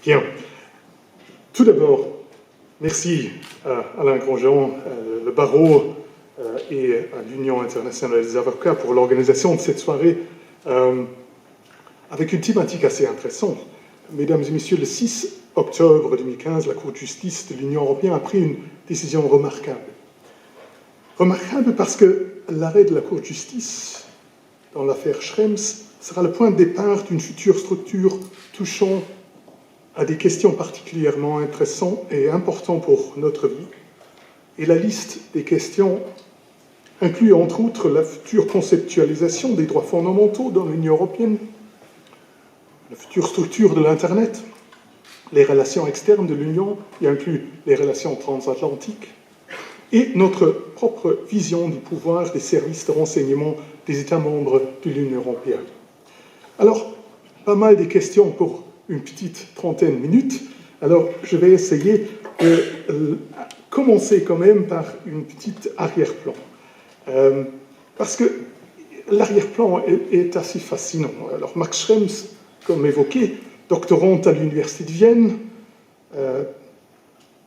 Bien. Tout d'abord, merci à Alain Grosjean, le barreau et à l'Union internationale des avocats pour l'organisation de cette soirée avec une thématique assez intéressante. Mesdames et messieurs, le 6 octobre 2015, la Cour de justice de l'Union européenne a pris une décision remarquable. Remarquable parce que l'arrêt de la Cour de justice dans l'affaire Schrems sera le point de départ d'une future structure touchant à des questions particulièrement intéressantes et importantes pour notre vie. Et la liste des questions inclut entre autres la future conceptualisation des droits fondamentaux dans l'Union européenne, la future structure de l'Internet, les relations externes de l'Union, y inclut les relations transatlantiques, et notre propre vision du pouvoir des services de renseignement des États membres de l'Union européenne. Alors, pas mal de questions pour une petite trentaine de minutes. Alors, je vais essayer de commencer quand même par une petite arrière-plan. Parce que l'arrière-plan est assez fascinant. Alors, Max Schrems, comme évoqué, doctorant à l'Université de Vienne,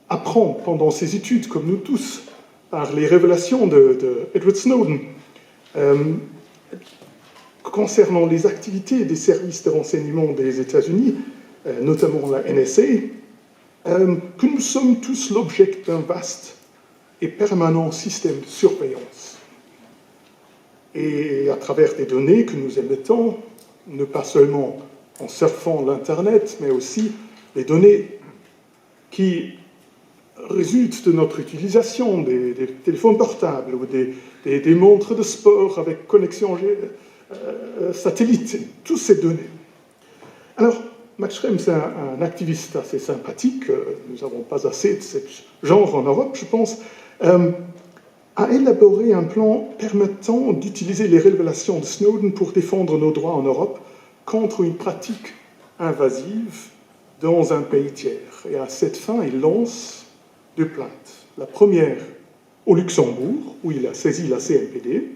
apprend pendant ses études, comme nous tous, par les révélations de Edward Snowden, concernant les activités des services de renseignement des États-Unis, notamment la NSA, que nous sommes tous l'objet d'un vaste et permanent système de surveillance. Et à travers des données que nous émettons, ne pas seulement en surfant l'Internet, mais aussi les données qui résultent de notre utilisation des téléphones portables ou des montres de sport avec connexion satellite, toutes ces données. Alors, Max Schrems est un activiste assez sympathique, nous n'avons pas assez de ce genre en Europe, je pense, a élaboré un plan permettant d'utiliser les révélations de Snowden pour défendre nos droits en Europe contre une pratique invasive dans un pays tiers. Et à cette fin, il lance deux plaintes. La première au Luxembourg, où il a saisi la CNPD,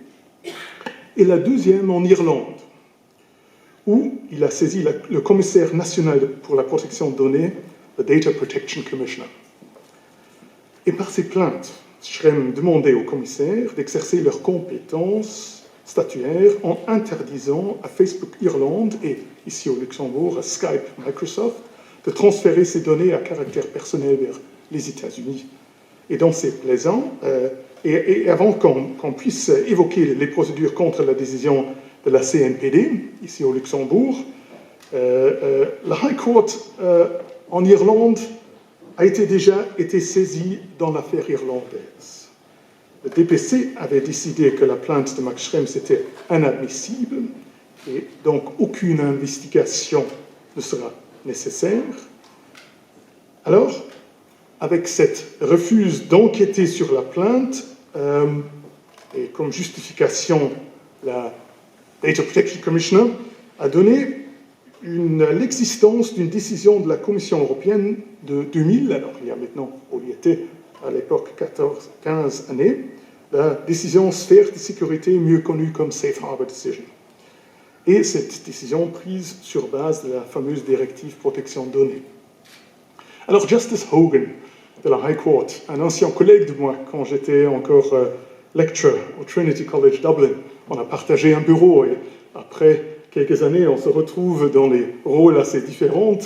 et la deuxième en Irlande, où il a saisi le commissaire national pour la protection de données, le Data Protection Commissioner. Et par ces plaintes, Schrems demandait aux commissaires d'exercer leurs compétences statutaires en interdisant à Facebook Irlande et, ici au Luxembourg, à Skype Microsoft, de transférer ces données à caractère personnel vers les États-Unis. Et dans ces plaisants, et avant qu'on puisse évoquer les procédures contre la décision de la CNPD, ici au Luxembourg, la High Court en Irlande a déjà été saisie dans l'affaire irlandaise. Le DPC avait décidé que la plainte de Max Schrems était inadmissible et donc aucune investigation ne sera nécessaire. Alors, avec cette refus d'enquêter sur la plainte, et comme justification, la Data Protection Commissioner a donné l'existence d'une décision de la Commission européenne de 2000, alors il y a maintenant, on y était à l'époque 15 années, la décision sphère de sécurité mieux connue comme Safe Harbor Decision. Et cette décision prise sur base de la fameuse directive protection de données. Alors Justice Hogan de la High Court, un ancien collègue de moi quand j'étais encore lecturer au Trinity College Dublin, on a partagé un bureau et après quelques années, on se retrouve dans des rôles assez différents,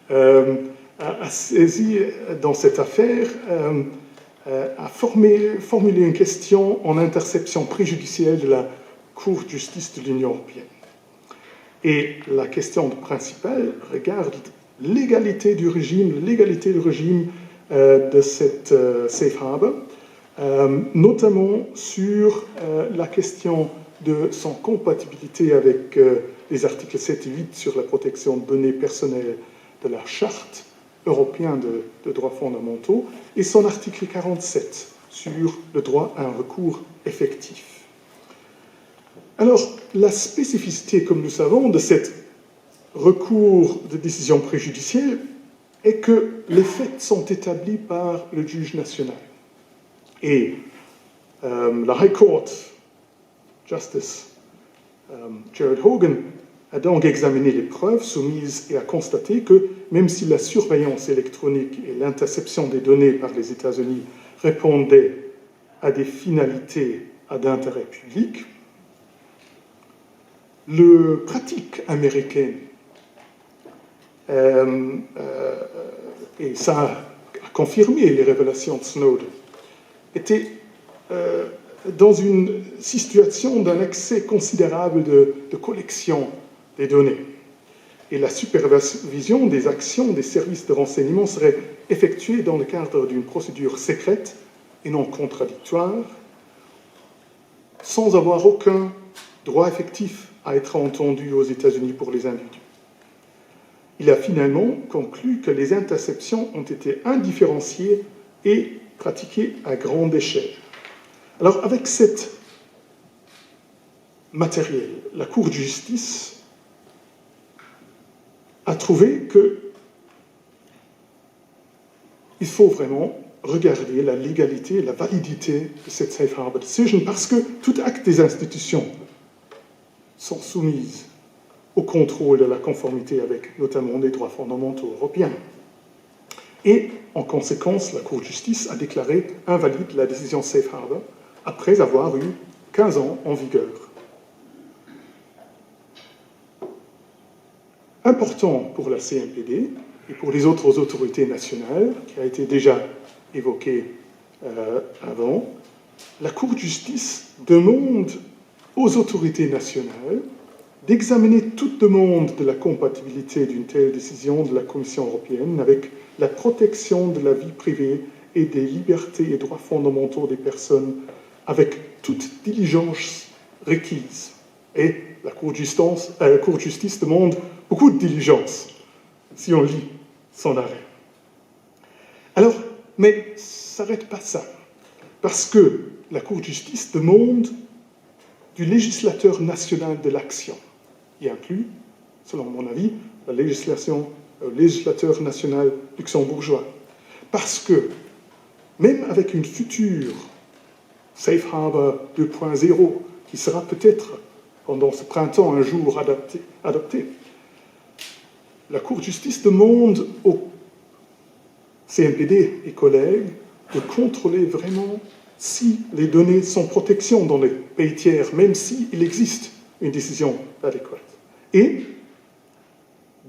a saisi dans cette affaire, a formulé une question en interception préjudicielle de la Cour de justice de l'Union européenne. Et la question principale regarde l'égalité du régime de cette Safe Harbor, notamment sur la question de son compatibilité avec les articles 7 et 8 sur la protection de données personnelles de la Charte européenne de droits fondamentaux et son article 47 sur le droit à un recours effectif. Alors, la spécificité, comme nous savons, de cet recours de décision préjudicielle est que les faits sont établis par le juge national. Et la High Court, Justice Jared Hogan, a donc examiné les preuves soumises et a constaté que même si la surveillance électronique et l'interception des données par les États-Unis répondaient à des finalités d'intérêt public, la pratique américaine, et ça a confirmé les révélations de Snowden, était dans une situation d'un excès considérable de collection des données. Et la supervision des actions des services de renseignement serait effectuée dans le cadre d'une procédure secrète et non contradictoire, sans avoir aucun droit effectif à être entendu aux États-Unis pour les individus. Il a finalement conclu que les interceptions ont été indifférenciées et pratiquées à grande échelle. Alors, avec cet matériel, la Cour de justice a trouvé qu'il faut vraiment regarder la légalité, la validité de cette Safe Harbor Decision, parce que tout acte des institutions sont soumises au contrôle de la conformité avec notamment les droits fondamentaux européens. Et en conséquence, la Cour de justice a déclaré invalide la décision Safe Harbor après avoir eu 15 ans en vigueur. Important pour la CNPD et pour les autres autorités nationales, qui a été déjà évoqué avant, la Cour de justice demande aux autorités nationales d'examiner toute demande de la compatibilité d'une telle décision de la Commission européenne avec la protection de la vie privée et des libertés et droits fondamentaux des personnes avec toute diligence requise. Et la Cour de justice demande beaucoup de diligence, si on lit son arrêt. Alors, mais ça ne s'arrête pas ça, parce que la Cour de justice demande du législateur national de l'action, qui inclut, selon mon avis, le législateur national luxembourgeois. Parce que, même avec une future Safe Harbor 2.0, qui sera peut-être, pendant ce printemps, un jour adoptée, la Cour de justice demande aux CNPD et collègues de contrôler vraiment si les données sont protégées dans les pays tiers, même s'il existe une décision adéquate. Et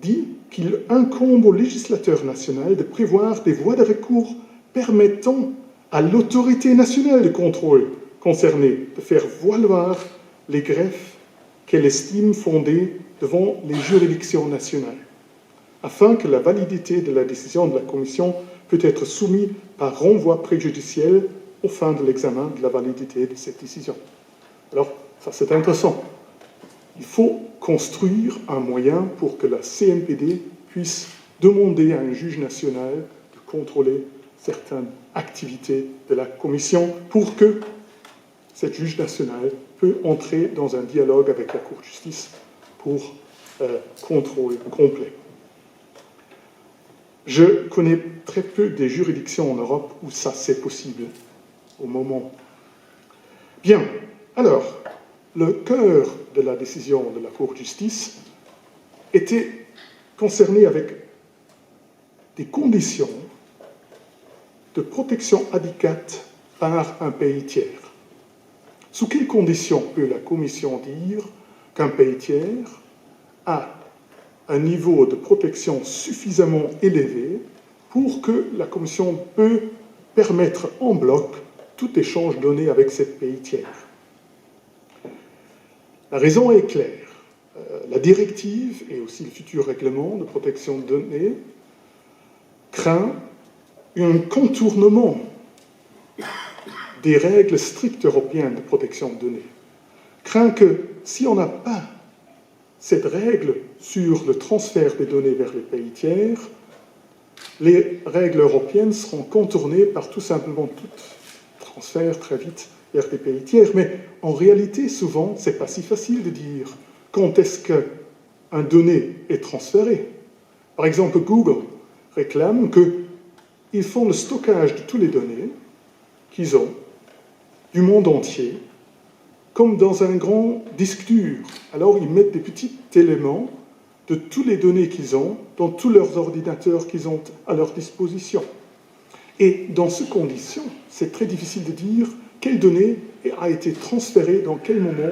dit qu'il incombe au législateur national de prévoir des voies de recours permettant à l'autorité nationale de contrôle concernée de faire valoir les greffes qu'elle estime fondées devant les juridictions nationales, afin que la validité de la décision de la Commission peut être soumise par renvoi préjudiciel au fin de l'examen de la validité de cette décision. Alors, ça c'est intéressant. Il faut construire un moyen pour que la CNPD puisse demander à un juge national de contrôler certaines activités de la Commission pour que cette juge national peut entrer dans un dialogue avec la Cour de justice pour contrôle complet. Je connais très peu des juridictions en Europe où ça c'est possible au moment. Bien, alors, le cœur de la décision de la Cour de justice était concerné avec des conditions de protection adéquate par un pays tiers. Sous quelles conditions peut la Commission dire qu'un pays tiers a un niveau de protection suffisamment élevé pour que la Commission peut permettre en bloc tout échange de données avec ce pays tiers? La raison est claire. La directive et aussi le futur règlement de protection de données craint un contournement des règles strictes européennes de protection de données. Craint que si on n'a pas cette règle sur le transfert des données vers les pays tiers, les règles européennes seront contournées par tout simplement tout transfert très vite vers des pays tiers. Mais en réalité, souvent, ce n'est pas si facile de dire quand est-ce qu'un donné est transféré. Par exemple, Google réclame qu'ils font le stockage de toutes les données qu'ils ont du monde entier comme dans un grand disque dur. Alors ils mettent des petits éléments de toutes les données qu'ils ont dans tous leurs ordinateurs qu'ils ont à leur disposition. Et dans ces conditions, c'est très difficile de dire quelle donnée a été transférée dans quel moment,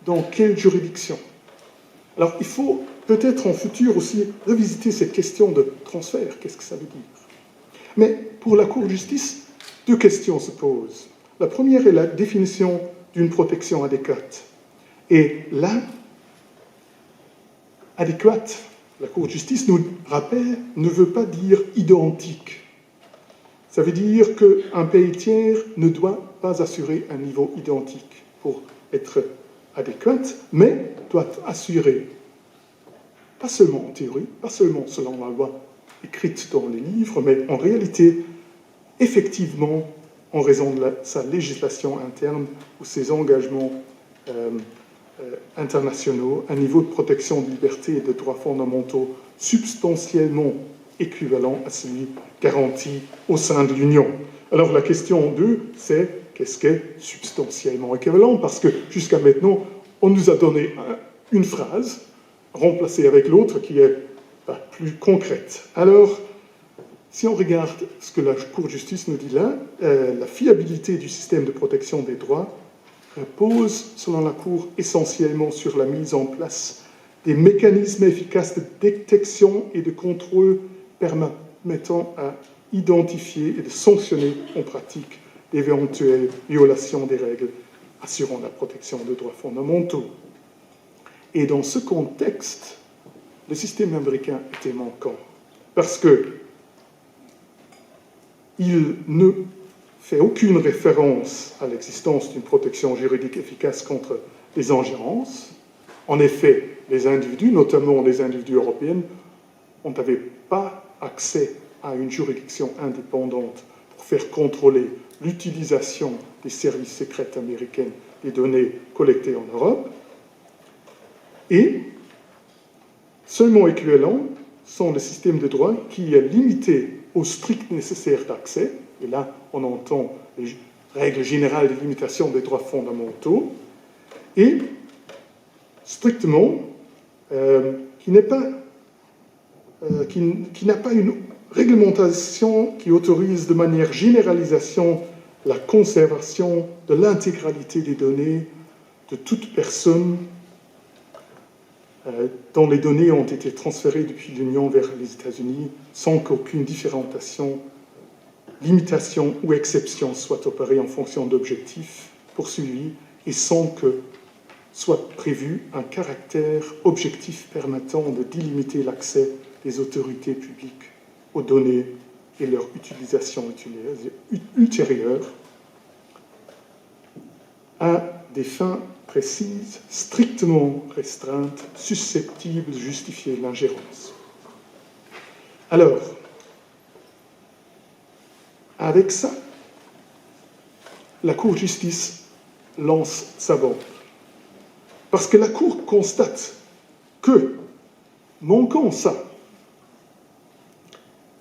dans quelle juridiction. Alors il faut peut-être en futur aussi revisiter cette question de transfert, qu'est-ce que ça veut dire. Mais pour la Cour de justice, deux questions se posent. La première est la définition d'une protection adéquate. Et là, adéquate, la Cour de justice nous rappelle, ne veut pas dire identique. Ça veut dire qu'un pays tiers ne doit pas assurer un niveau identique pour être adéquate, mais doit assurer, pas seulement en théorie, pas seulement selon la loi écrite dans les livres, mais en réalité, effectivement, en raison de sa législation interne ou ses engagements internationaux, un niveau de protection de liberté et de droits fondamentaux substantiellement équivalent à celui garanti au sein de l'Union. Alors la question 2, c'est qu'est-ce qu'est substantiellement équivalent? Parce que jusqu'à maintenant, on nous a donné une phrase, remplacée avec l'autre qui est plus concrète. Alors, si on regarde ce que la Cour de justice nous dit là, la fiabilité du système de protection des droits repose, selon la Cour, essentiellement sur la mise en place des mécanismes efficaces de détection et de contrôle permettant à identifier et de sanctionner en pratique d'éventuelles violations des règles assurant la protection des droits fondamentaux. Et dans ce contexte, le système américain était manquant, parce qu'il ne fait aucune référence à l'existence d'une protection juridique efficace contre les ingérences. En effet, les individus, notamment les individus européens, n'avaient pas accès à une juridiction indépendante pour faire contrôler l'utilisation des services secrets américains des données collectées en Europe. Et seulement équivalents sont les systèmes de droit qui est limité au strict nécessaire d'accès, et là on entend les règles générales de limitation des droits fondamentaux, et strictement qui n'a pas une réglementation qui autorise de manière généralisation la conservation de l'intégralité des données de toute personne dont les données ont été transférées depuis l'Union vers les États-Unis sans qu'aucune différenciation, limitation ou exception soit opérée en fonction d'objectifs poursuivis et sans que soit prévu un caractère objectif permettant de délimiter l'accès des autorités publiques aux données et leur utilisation ultérieure à des fins précises, strictement restreintes, susceptibles de justifier l'ingérence. Alors, avec ça, la Cour de justice lance sa bombe. Parce que la Cour constate que, manquant ça,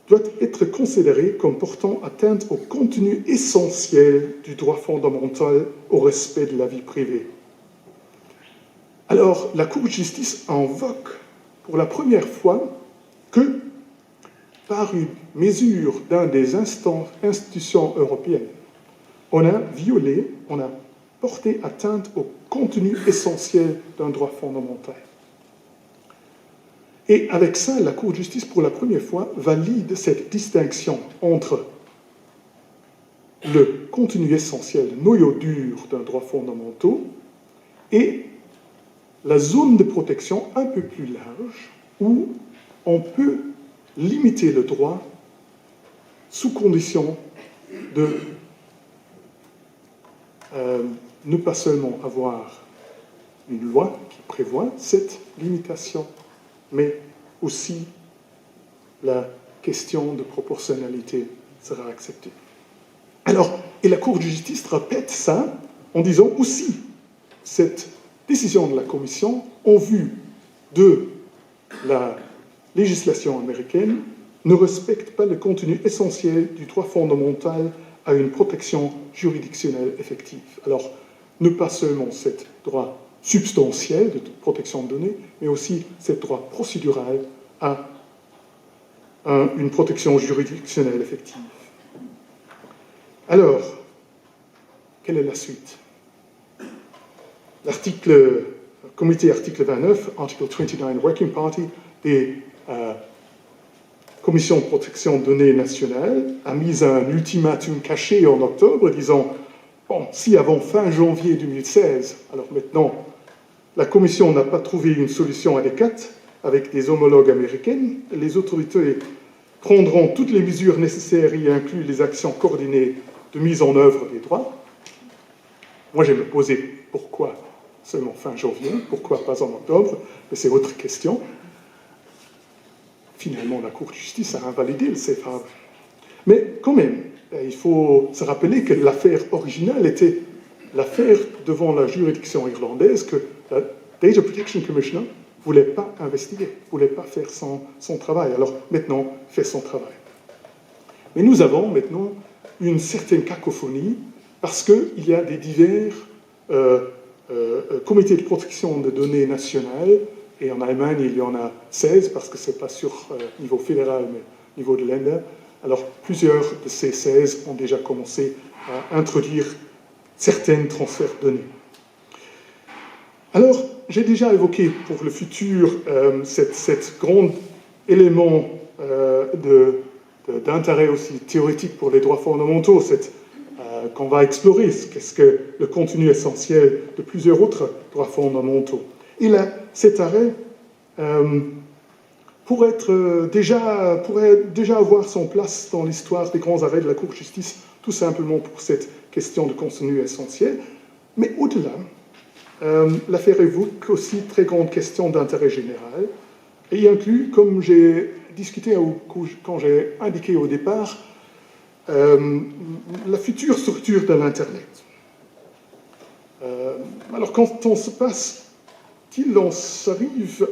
doit être considéré comme portant atteinte au contenu essentiel du droit fondamental au respect de la vie privée. Alors, la Cour de justice invoque pour la première fois que, par une mesure d'un des institutions européennes, on a violé, on a porté atteinte au contenu essentiel d'un droit fondamental. Et avec ça, la Cour de justice, pour la première fois, valide cette distinction entre le contenu essentiel, le noyau dur d'un droit fondamental, et la zone de protection un peu plus large, où on peut limiter le droit sous condition de ne pas seulement avoir une loi qui prévoit cette limitation, mais aussi la question de proportionnalité sera acceptée. Alors, et la Cour de justice répète ça en disant aussi cette décision de la Commission en vue de la législation américaine ne respecte pas le contenu essentiel du droit fondamental à une protection juridictionnelle effective. Alors, ne pas seulement cet droit substantiel de protection de données, mais aussi cet droit procédural à une protection juridictionnelle effective. Alors, quelle est la suite? Comité article 29, article 29 Working Party des Commissions de protection de données nationales a mis un ultimatum caché en octobre disant bon, si avant fin janvier 2016, alors maintenant, la Commission n'a pas trouvé une solution adéquate avec des homologues américaines, les autorités prendront toutes les mesures nécessaires, y inclus les actions coordonnées de mise en œuvre des droits. Moi, je me posais pourquoi seulement fin janvier, pourquoi pas en octobre, mais c'est autre question. Finalement, la Cour de justice a invalidé le safe harbor. Mais quand même, il faut se rappeler que l'affaire originale était l'affaire devant la juridiction irlandaise que la Data Protection Commissioner ne voulait pas investiguer, ne voulait pas faire son travail. Alors maintenant, il fait son travail. Mais nous avons maintenant une certaine cacophonie parce qu'il y a des divers comités de protection de données nationales, et en Allemagne, il y en a 16, parce que ce n'est pas sur niveau fédéral, mais au niveau de l'Inde. Alors, plusieurs de ces 16 ont déjà commencé à introduire certains transferts de données. Alors, j'ai déjà évoqué pour le futur cet grand élément d'intérêt aussi théorique pour les droits fondamentaux, qu'on va explorer, qu'est-ce que le contenu essentiel de plusieurs autres droits fondamentaux. Et là, cet arrêt pourrait déjà avoir son place dans l'histoire des grands arrêts de la Cour de justice, tout simplement pour cette question de contenu essentiel. Mais au-delà, l'affaire évoque aussi très grande question d'intérêt général et y inclut, comme j'ai discuté quand j'ai indiqué au départ, la future structure de l'Internet. Alors, quand on se passe, on s'arrive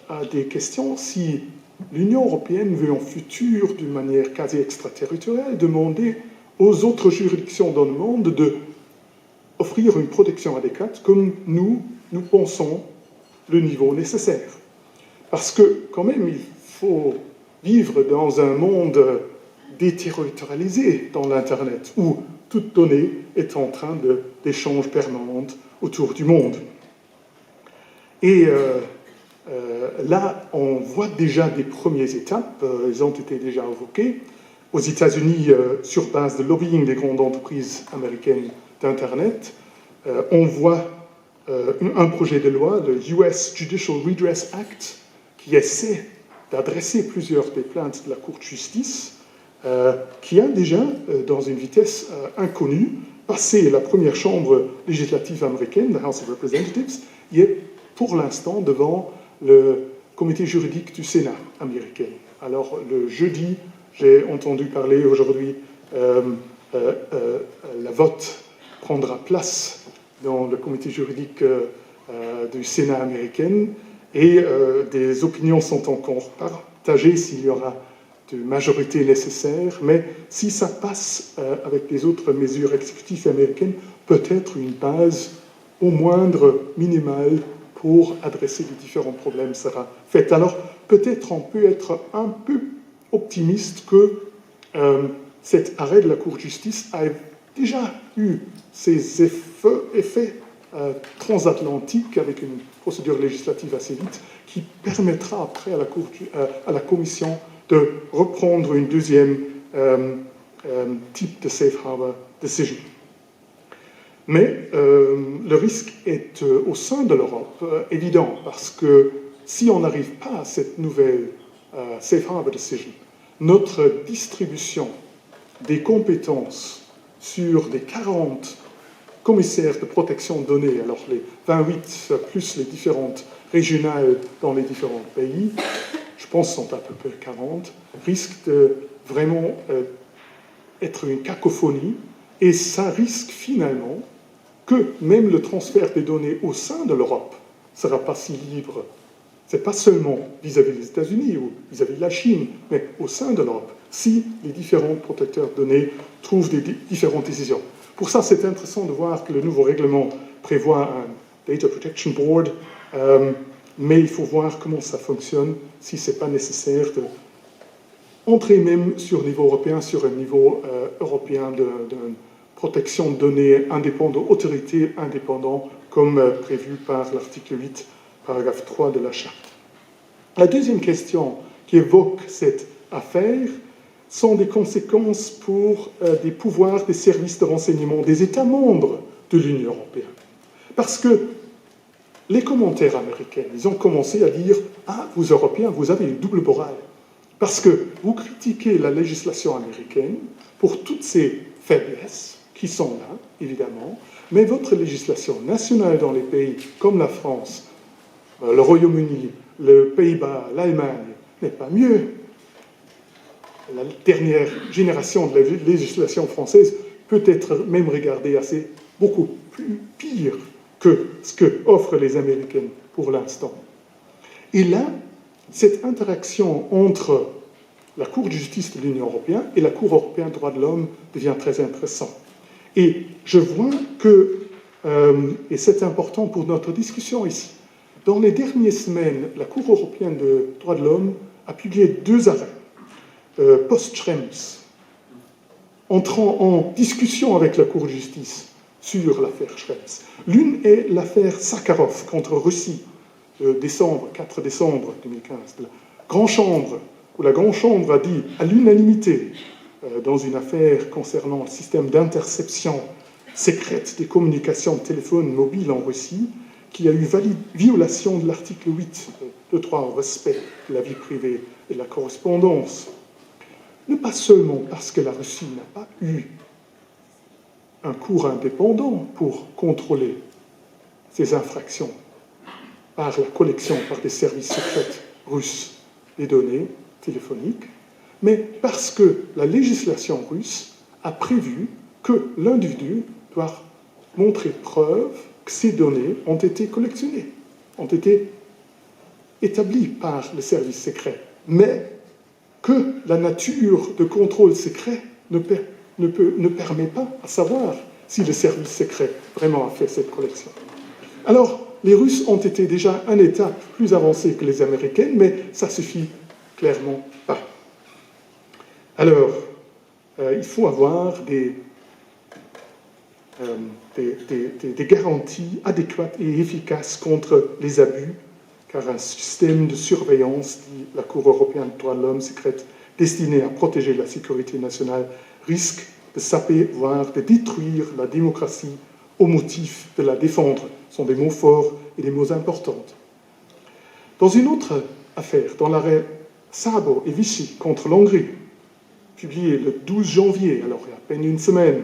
à des questions si l'Union européenne veut en futur, d'une manière quasi extraterritoriale, demander aux autres juridictions dans le monde d'offrir une protection adéquate comme nous pensons le niveau nécessaire. Parce que, quand même, il faut vivre dans un monde déterritorialisé dans l'Internet, où toute donnée est en train d'échanges permanents autour du monde. Et là, on voit déjà des premières étapes, elles ont été déjà évoquées. Aux États-Unis, sur base de lobbying des grandes entreprises américaines d'Internet, on voit un projet de loi, le US Judicial Redress Act, qui essaie d'adresser plusieurs des plaintes de la Cour de justice, qui a déjà, dans une vitesse inconnue, passé la première chambre législative américaine, la House of Representatives, et est pour l'instant devant le comité juridique du Sénat américain. Alors, le jeudi, j'ai entendu parler aujourd'hui, la vote prendra place dans le comité juridique du Sénat américain, et des opinions sont encore partagées s'il y aura de majorité nécessaire, mais si ça passe avec les autres mesures exécutives américaines, peut-être une base au moindre minimale pour adresser les différents problèmes sera faite. Alors, peut-être on peut être un peu optimiste que cet arrêt de la Cour de justice a déjà eu ses effets transatlantiques avec une procédure législative assez vite qui permettra après à la Commission de reprendre une deuxième type de safe harbor decision. Mais le risque est au sein de l'Europe évident, parce que si on n'arrive pas à cette nouvelle safe harbor decision, notre distribution des compétences sur les 40 commissaires de protection de données, alors les 28 plus les différentes régionales dans les différents pays, je pense sont à peu près 40, risque de vraiment être une cacophonie, et ça risque finalement que même le transfert des données au sein de l'Europe ne sera pas si libre. Ce n'est pas seulement vis-à-vis des États-Unis ou vis-à-vis de la Chine, mais au sein de l'Europe, si les différents protecteurs de données trouvent des différentes décisions. Pour ça, c'est intéressant de voir que le nouveau règlement prévoit un Data Protection Board, mais il faut voir comment ça fonctionne, si ce n'est pas nécessaire d'entrer même sur niveau européen, sur un niveau européen de protection de données indépendante, autorité indépendante, comme prévu par l'article 8, paragraphe 3 de la Charte. La deuxième question qui évoque cette affaire sont des conséquences pour des pouvoirs des services de renseignement des États membres de l'Union européenne. Parce que les commentaires américains, ils ont commencé à dire « Ah, vous Européens, vous avez une double morale. Parce que vous critiquez la législation américaine pour toutes ces faiblesses qui sont là, évidemment, mais votre législation nationale dans les pays comme la France, le Royaume-Uni, les Pays-Bas, l'Allemagne, n'est pas mieux. La dernière génération de la législation française peut être même regardée assez beaucoup plus pire que ce que offrent les Américains pour l'instant. Et là, cette interaction entre la Cour de justice de l'Union européenne et la Cour européenne des droits de l'homme devient très intéressante. Et je vois que, et c'est important pour notre discussion ici, dans les dernières semaines, la Cour européenne des droits de l'homme a publié 2 arrêts, post-Schrems, entrant en discussion avec la Cour de justice sur l'affaire Schrems. L'une est l'affaire Sakharov contre Russie, 4 décembre 2015, de la Grande Chambre, où la Grande Chambre a dit à l'unanimité, dans une affaire concernant le système d'interception secrète des communications de téléphone mobile en Russie, qu'il y a eu violation de l'article 8 de droit au respect de la vie privée et de la correspondance. Ne pas seulement parce que la Russie n'a pas eu un cours indépendant pour contrôler ces infractions par la collection par des services secrets russes des données téléphoniques, mais parce que la législation russe a prévu que l'individu doit montrer preuve que ces données ont été collectionnées, ont été établies par le service secret, mais que la nature de contrôle secret ne permet pas à savoir si le service secret vraiment a fait cette collection. Alors, les Russes ont été déjà un étape plus avancé que les Américains, mais ça suffit clairement pas. Alors, il faut avoir des garanties adéquates et efficaces contre les abus, car un système de surveillance, dit la Cour européenne des droits de l'homme secrète, destiné à protéger la sécurité nationale, risque de saper, voire de détruire la démocratie au motif de la défendre. Ce sont des mots forts et des mots importants. Dans une autre affaire, dans l'arrêt Szabo et Vichy contre l'Hongrie, publié le 12 janvier, alors il y a à peine une semaine,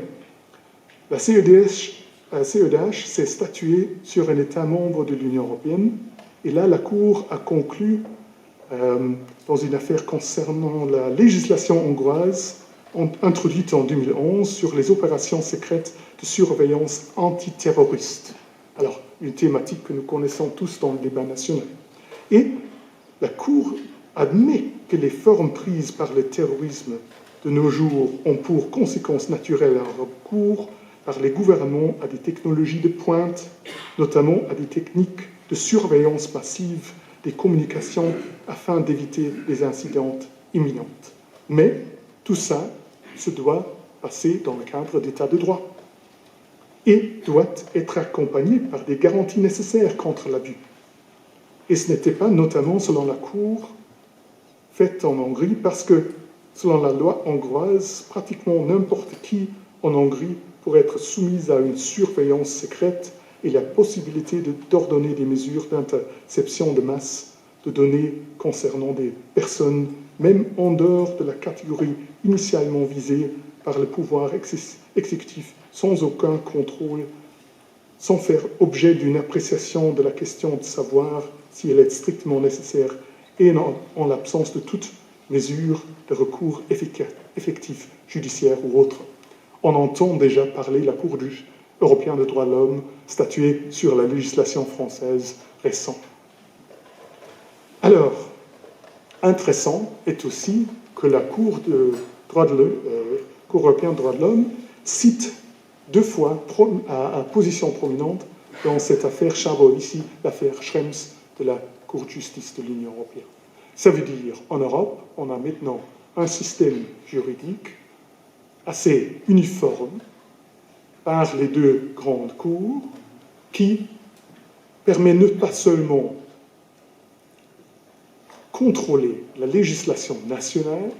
la CEDH s'est statuée sur un État membre de l'Union européenne, et là la Cour a conclu, dans une affaire concernant la législation hongroise introduite en 2011 sur les opérations secrètes de surveillance antiterroriste. Alors, une thématique que nous connaissons tous dans le débat national. Et la Cour admet que les formes prises par le terrorisme de nos jours ont pour conséquence naturelle un recours par les gouvernements à des technologies de pointe, notamment à des techniques de surveillance massive des communications afin d'éviter des incidents imminents. Mais tout ça se doit passer dans le cadre d'état de droit et doit être accompagné par des garanties nécessaires contre l'abus. Et ce n'était pas notamment, selon la Cour, fait en Hongrie, parce que, selon la loi hongroise, pratiquement n'importe qui en Hongrie pourrait être soumis à une surveillance secrète et la possibilité d'ordonner des mesures d'interception de masse de données concernant des personnes, même en dehors de la catégorie initialement visée par le pouvoir exécutif, sans aucun contrôle, sans faire objet d'une appréciation de la question de savoir si elle est strictement nécessaire et en l'absence de toute mesure de recours effectif, judiciaire ou autre. On entend déjà parler la Cour européenne des droits de l'homme statuer sur la législation française récente. Alors, intéressant est aussi que la Cour européenne des droits de l'homme cite deux fois à position prominente dans cette affaire Chabrol, ici l'affaire Schrems de la Cour de justice de l'Union européenne. Ça veut dire, en Europe, on a maintenant un système juridique assez uniforme par les deux grandes cours qui permet ne pas seulement contrôler la législation nationale,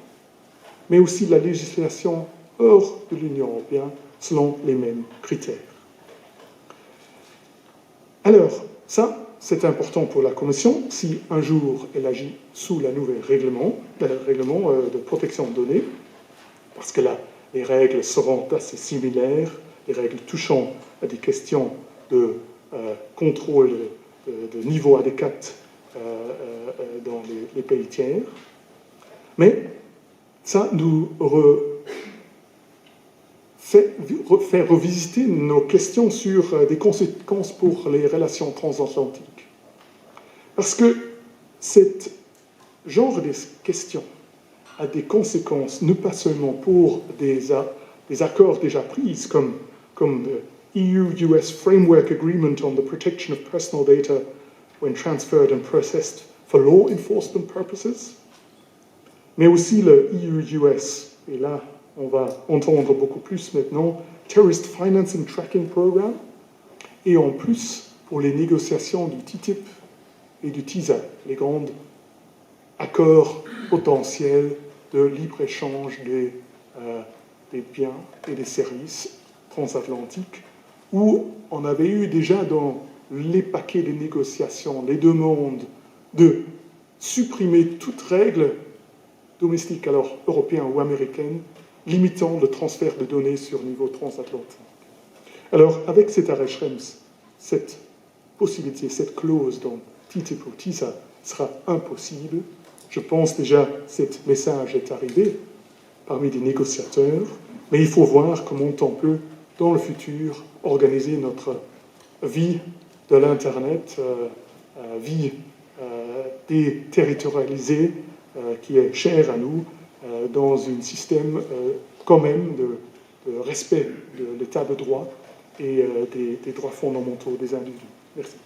mais aussi la législation hors de l'Union européenne selon les mêmes critères. Alors, ça, c'est important pour la Commission si un jour elle agit sous le nouvel règlement de protection de données, parce que là, les règles seront assez similaires, les règles touchant à des questions de contrôle de niveau adéquat dans les pays tiers. Mais ça nous fait revisiter nos questions sur des conséquences pour les relations transatlantiques. Parce que ce genre de questions a des conséquences, non pas seulement pour des accords déjà pris, comme le EU-US Framework Agreement on the Protection of Personal Data when Transferred and Processed for Law Enforcement Purposes, mais aussi le EU-US, et là on va entendre beaucoup plus maintenant, Terrorist Financing Tracking Program, et en plus pour les négociations du TTIP et du TISA, les grands accords potentiels de libre-échange des biens et des services transatlantiques, où on avait eu déjà dans les paquets de négociations les demandes de supprimer toute règle domestique, alors européenne ou américaine, limitant le transfert de données sur niveau transatlantique. Alors, avec cet arrêt Schrems, cette possibilité, cette clause dans TTIP ou TISA sera impossible. Je pense déjà que ce message est arrivé parmi des négociateurs, mais il faut voir comment on peut, dans le futur, organiser notre vie de l'Internet, vie déterritorialisée, qui est chère à nous, dans un système quand même de respect de l'état de droit et des droits fondamentaux des individus. Merci.